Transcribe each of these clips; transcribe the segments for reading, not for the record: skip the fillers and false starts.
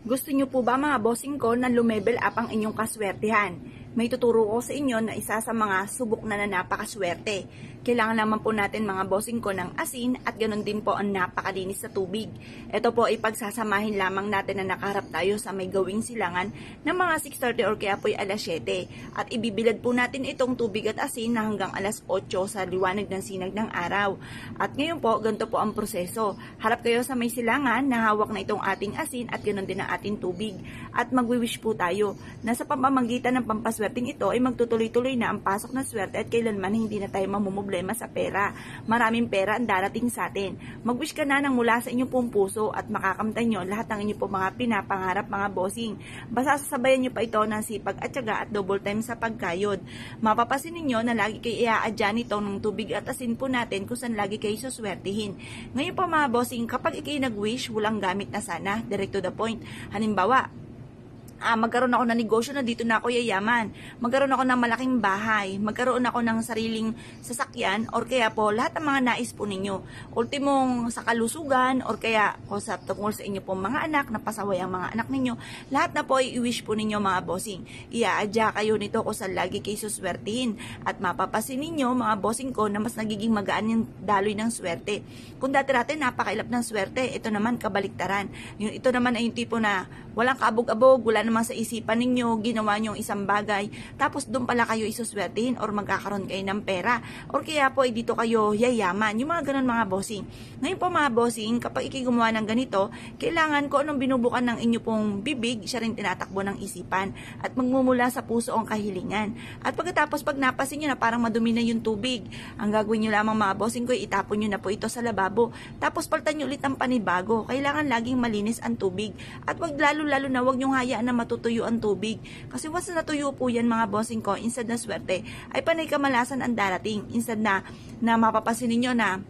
Gusto nyo po ba mga bossing ko na lumebel up ang inyong kaswertihan? May tuturo ko sa inyo na isa sa mga subok na napakaswerte. Kailangan naman po natin mga bossing ko ng asin at ganoon din po ang napakalinis sa tubig. Ito po ay pagsasamahin lamang natin na nakaharap tayo sa may gawing silangan ng mga 6:30 or kaya po ay alas 7. At ibibilad po natin itong tubig at asin na hanggang alas 8 sa liwanag ng sinag ng araw. At ngayon po, ganito po ang proseso. Harap kayo sa may silangan na hawak na itong ating asin at ganoon din ang ating tubig. At magwi-wish po tayo na sa pamamagitan ng pampaswerteng ito ay magtutuloy-tuloy na ang pasok ng swerte at kailanman hindi na tayo mamumblema sa pera. Maraming pera ang darating sa atin. Mag-wish ka na ng mula sa inyong pong puso at makakamtan nyo lahat ng inyong pong mga pinapangarap mga bossing. Basta sasabayan nyo pa ito ng sipag at tiyaga at double time sa pagkayod. Mapapasin ninyo na lagi kayo i-aadya nito ng tubig at asin po natin kung saan lagi kayo suswertihin. Ngayon po mga bossing, kapag ikay nag-wish, walang gamit na sana, direct to the point. Halimbawa, magkaroon ako ng negosyo na dito na ako yayaman, magkaroon ako ng malaking bahay, magkaroon ako ng sariling sasakyan, or kaya po lahat ng mga nais po ninyo, ultimong sa kalusugan, or kaya o sa tungkol sa inyo po mga anak, napasaway ang mga anak ninyo, lahat na po i-wish po ninyo mga bossing. Iaadya kayo nito kung saan lagi kayo suswertihin at mapapasin ninyo mga bossing ko na mas nagiging magaan yung daloy ng swerte. Kung dati-dati napakailap ng swerte, ito naman kabaliktaran. Ito naman ay yung tipo na walang kaabog-abog, wala naman sa isipan ninyo, ginawa nyo isang bagay, tapos doon pala kayo isuswertihin or magkakaroon kayo ng pera, or kaya po ay dito kayo yayaman, yung mga ganun mga bossing. Ngayon po mga bossing, kapag ikigumawa ng ganito, kailangan ko anong binubukan ng inyo pong bibig, siya rin tinatakbo ng isipan, at magmumula sa puso ang kahilingan. At pagkatapos pag napasin nyo na parang madumi na yung tubig, ang gagawin nyo lamang mga bossing ko, itapon nyo na po ito sa lababo, tapos paltan nyo ulit ang panibago. Kailangan laging malinis ang tubig, at wag lalo na wag nyong hayaan na matutuyo ang tubig. Kasi once na natuyo po yan mga bossing ko, instead na swerte, ay panay kamalasan ang darating. Instead na mapapasin ninyo na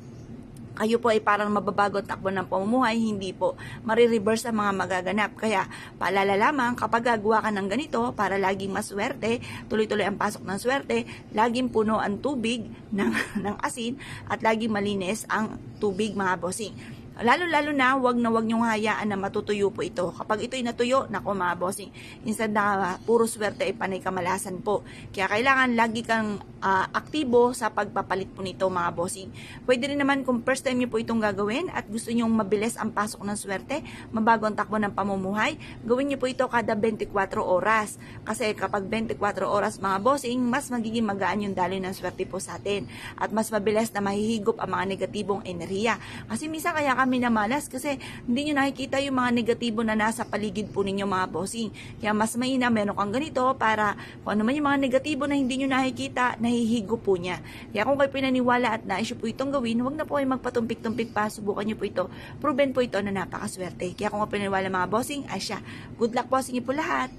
kayo po ay parang mababago ang takbo ng pamumuhay, hindi po. Marireverse ang mga magaganap. Kaya paalala lamang, kapag gagawa ka ng ganito, para laging maswerte, tuloy-tuloy ang pasok ng swerte, laging puno ang tubig ng asin, at laging malinis ang tubig mga bossing. Lalo na wag nyong hayaan na matutuyo po ito. Kapag ito'y natuyo, nako mga bossing, instead na puro swerte ay panay kamalasan po. Kaya kailangan lagi kang aktibo sa pagpapalit po nito mga bossing. Pwede rin naman kung first time nyo po itong gagawin at gusto nyong mabilis ang pasok ng swerte, mabago ang takbo ng pamumuhay, gawin nyo po ito kada 24 oras. Kasi kapag 24 oras mga bossing, mas magiging magaan yung daloy ng swerte po sa atin. At mas mabilis na mahihigop ang mga negatibong enerhiya. Kasi minsan kaya kami namalas kasi hindi nyo nakikita yung mga negatibo na nasa paligid po ninyo mga bossing. Kaya mas mainam meron kang ganito para kung ano man yung mga negatibo na hindi nyo nakikita, nahihigo po niya. Kaya kung kayo pinaniwala at nais po itong gawin, huwag na po kayo magpatumpik-tumpik pa, subukan nyo po ito. Proven po ito na napakaswerte. Kaya kung kayo pinaniwala mga bossing, ay siya. Good luck bossing niyo po lahat.